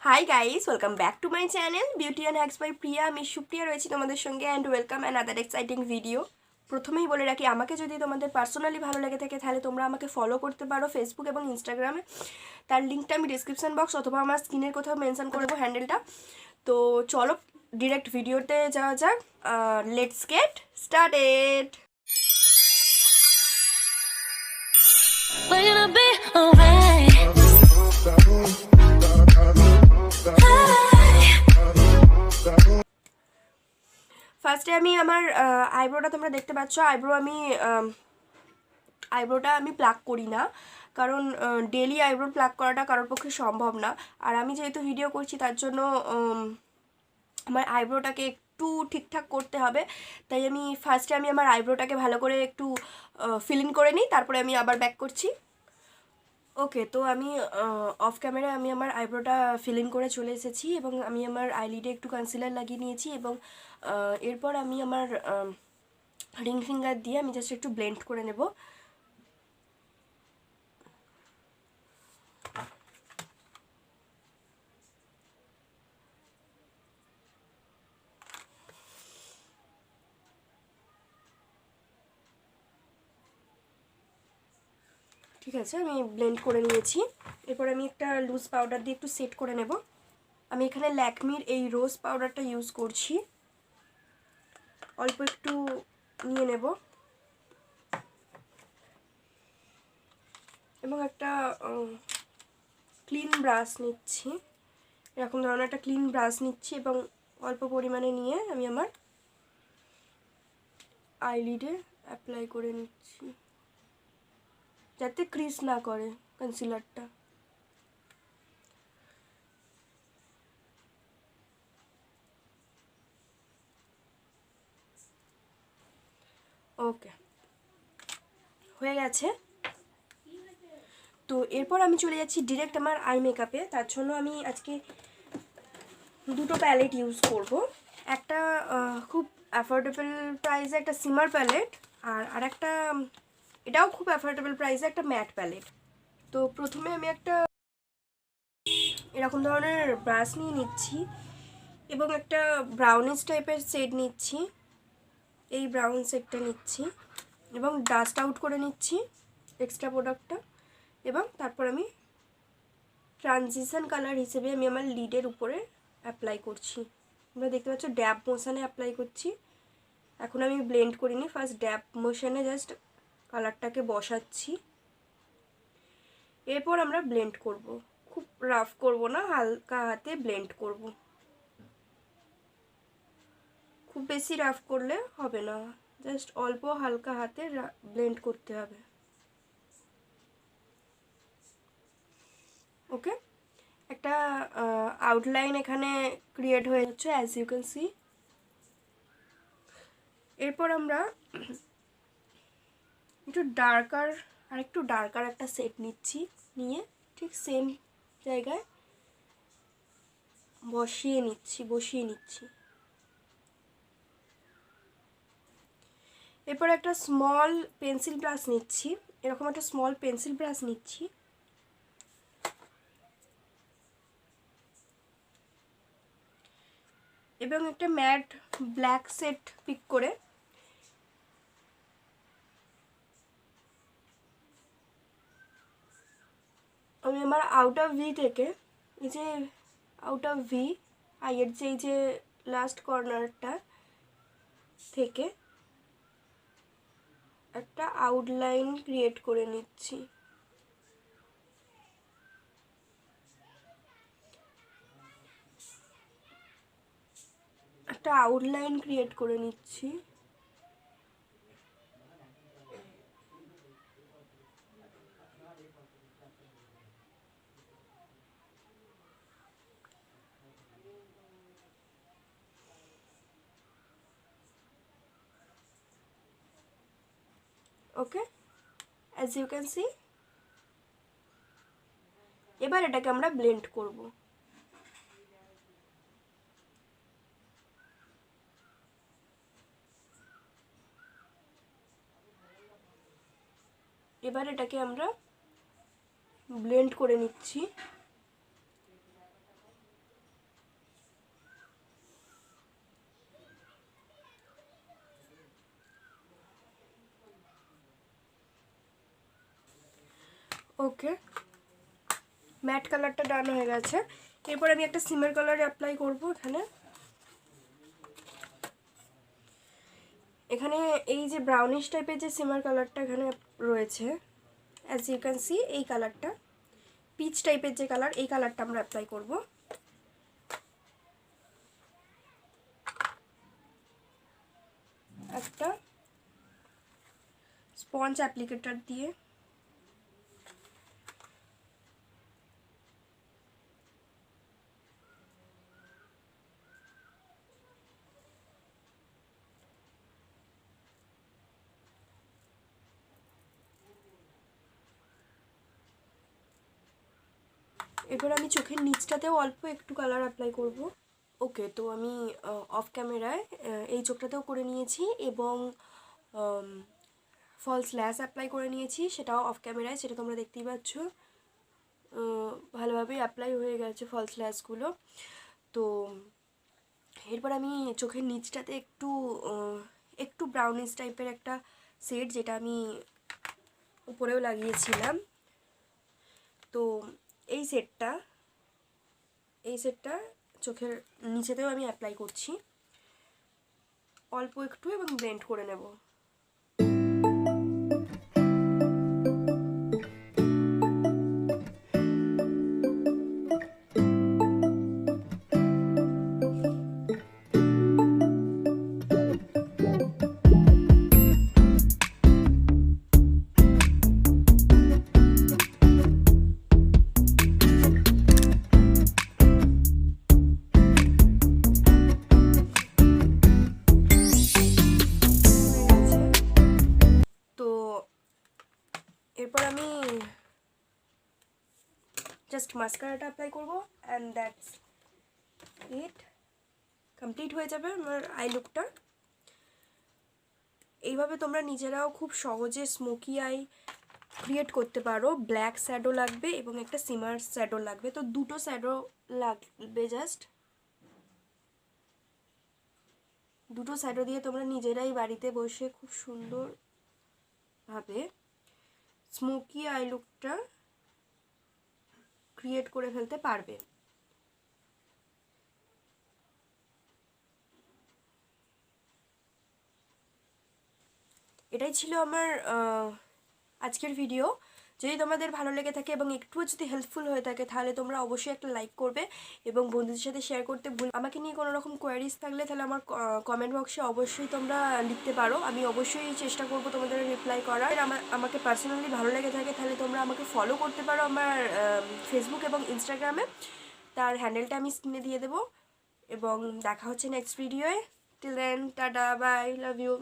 High guys, welcome back to my channel beauty and hacks by Priya. আমি সুপ্রিয়া রয়েছি তোমাদের সঙ্গে and welcome another exciting video. প্রথমেই বলে রাখি, আমাকে যদি তোমাদের পার্সোনালি ভালো লেগে থাকে তাহলে তোমরা আমাকে ফলো করতে পারো ফেসবুক এবং ইনস্টাগ্রামে। তার লিঙ্কটা আমি ডিসক্রিপশন বক্স অথবা আমার স্ক্রিনের কোথাও মেনশন করে দেবো হ্যান্ডেলটা। তো চলো ডিরেক্ট ভিডিওতে যাওয়া যাক। Let's get started. We're gonna be alright. ফার্স্টে আমি আমার আইব্রোটা তোমরা দেখতে পাচ্ছ। আইব্রোটা আমি প্লাক করি না, কারণ ডেলি আইব্রো প্লাক করাটা কারোর পক্ষে সম্ভব না। আর আমি যেহেতু ভিডিও করছি তার জন্য আমার আইব্রোটাকে একটু ঠিকঠাক করতে হবে, তাই আমি ফার্স্টে আমার আইব্রোটাকে ভালো করে একটু ফিল ইন করে নিই, তারপরে আমি আবার ব্যাক করছি। ওকে, তো আমি অফ ক্যামেরায় আমি আমার আইব্রোটা ফিল ইন করে চলে এসেছি এবং আমি আমার আইলিডে একটু কনসিলার লাগিয়ে নিয়েছি এবং এরপর আমি আমার রিং ফিঙ্গার দিয়ে আমি জাস্ট একটু ব্লেন্ড করে নেব। ঠিক আছে, আমি ব্লেন্ড করে নিয়েছি। এরপর আমি একটা লুজ পাউডার দিয়ে একটু সেট করে নেব। আমি এখানে ল্যাকমির এই রোজ পাউডারটা ইউজ করছি, অল্প একটু নিয়ে নেব এবং একটা ক্লিন ব্রাশ নিচ্ছি। এরকম ধরনের একটা ক্লিন ব্রাশ নিচ্ছি এবং অল্প পরিমাণে নিয়ে আমি আমার আইলিডে অ্যাপ্লাই করে নিচ্ছি, যাতে ক্রিজ না করে কনসিলারটা। ওকে, হয়ে গেছে। তো এরপর আমি চলে যাচ্ছি ডিরেক্ট আমার আই মেকআপে। তার জন্য আমি আজকে দুটো প্যালেট ইউজ করব। একটা খুব অ্যাফোর্ডেবল প্রাইসে একটা সিমার প্যালেট, আর আরেকটা এটাও খুব অ্যাফোর্ডেবল প্রাইসে একটা ম্যাট প্যালেট। তো প্রথমে আমি একটা এরকম ধরনের ব্রাশ নিয়ে নিচ্ছি এবং একটা ব্রাউনিশ টাইপের শেড নিচ্ছি। এই ব্রাউন শেডটা নিচ্ছি এবং ডাস্ট আউট করে নিচ্ছি এক্সট্রা প্রোডাক্টটা, এবং তারপর আমি ট্রানজিশন কালার হিসেবে আমি আমার লিডের উপরে অ্যাপ্লাই করছি। তোমরা দেখতে পাচ্ছ ড্যাব মোশনে অ্যাপ্লাই করছি। এখন আমি ব্লেন্ড করিনি, ফার্স্ট ড্যাব মোশনে জাস্ট কালারটাকে বসাচ্ছি, এরপর আমরা ব্লেন্ড করব। খুব রাফ করব না, হালকা হাতে ব্লেন্ড করব। খুব বেশি রাফ করলে হবে না, জাস্ট অল্প হালকা হাতে ব্লেন্ড করতে হবে। ওকে, একটা আউটলাইন এখানে ক্রিয়েট হয়ে যাচ্ছে অ্যাজ ইউ ক্যান সি। এরপর আমরা একটু ডার্কার একটা সেট নিচ্ছি, নিয়ে ঠিক সেম জায়গায় বসিয়ে নিচ্ছি। এরপর একটা স্মল পেন্সিল ব্রাশ নিচ্ছি, এরকম একটা স্মল পেন্সিল ব্রাশ নিচ্ছি এবং একটা ম্যাট ব্ল্যাক সেট পিক করে আমি আমার আউট অফ ভি থেকে, এই যে আউট অফ ভি আইয়ের যে এই যে লাস্ট কর্নারটা থেকে একটা আউটলাইন ক্রিয়েট করে নিচ্ছি। ওকে, অ্যাজ ইউ ক্যান সি। এবার এটাকে আমরা ব্লেন্ড করব। এবার এটাকে আমরা ব্লেন্ড করে নিচ্ছি। ওকে, ম্যাট কালারটা ডান হয়ে গেছে। এরপর আমি একটা সিমের কালার অ্যাপ্লাই করব এখানে এই যে ব্রাউনিশ টাইপের যে সিমার কালারটা এখানে রয়েছে, অ্যাজ ইউ ক্যান সি এই কালারটা, পিচ টাইপের যে কালার, এই কালারটা আমরা অ্যাপ্লাই করব। একটা স্পঞ্জ অ্যাপ্লিকেটর দিয়ে এবার আমি চোখের নিচটাতেও অল্প একটু কালার অ্যাপ্লাই করব। ওকে, তো আমি অফ ক্যামেরায় এই চোখটাতেও করে নিয়েছি এবং ফলস ল্যাশ অ্যাপ্লাই করে নিয়েছি, সেটাও অফ ক্যামেরায়, সেটা তোমরা দেখতেই পাচ্ছ। ভালোভাবেই অ্যাপ্লাই হয়ে গেছে ফলস ল্যাশগুলো। তো এরপর আমি চোখের নিচটাতে একটু ব্রাউনিশ টাইপের একটা শেড, যেটা আমি উপরেও লাগিয়েছিলাম, তো এই শেডটা চোখের নিচেতেও আমি অ্যাপ্লাই করছি অল্প একটু এবং ব্লেন্ড করে নেব। এরপর আমি জাস্ট মাস্কারাটা অ্যাপ্লাই করব অ্যান্ড দ্যাটস ইট, কমপ্লিট হয়ে যাবে আমার আই লুকটা। এইভাবে তোমরা নিজেরাও খুব সহজে স্মোকি আই ক্রিয়েট করতে পারো। ব্ল্যাক শ্যাডো লাগবে এবং একটা সিমার শ্যাডো লাগবে, তো দুটো শ্যাডো লাগবে, জাস্ট দুটো শ্যাডো দিয়ে তোমরা নিজেরাই বাড়িতে বসে খুব সুন্দরভাবে স্মোকি আই লুকটা ক্রিয়েট করে ফেলতে পারবে। এটাই ছিল আমার আজকের ভিডিও। যদি তোমাদের ভালো লেগে থাকে এবং একটুও যদি হেল্পফুল হয়ে থাকে তাহলে তোমরা অবশ্যই একটা লাইক করবে এবং বন্ধুদের সাথে শেয়ার করতে ভুল। আমাকে নিয়ে কোনো রকম কোয়ারিজ থাকলে তাহলে আমার কমেন্ট বক্সে অবশ্যই তোমরা লিখতে পারো, আমি অবশ্যই চেষ্টা করবো তোমাদের রিপ্লাই করার। আমাকে পার্সোনালি ভালো লেগে থাকে তাহলে তোমরা আমাকে ফলো করতে পারো আমার ফেসবুক এবং ইনস্টাগ্রামে, তার হ্যান্ডেলটা আমি স্ক্রিনে দিয়ে দেবো। এবং দেখা হচ্ছে নেক্সট ভিডিওয়ে। Till then, tata, bye, love you.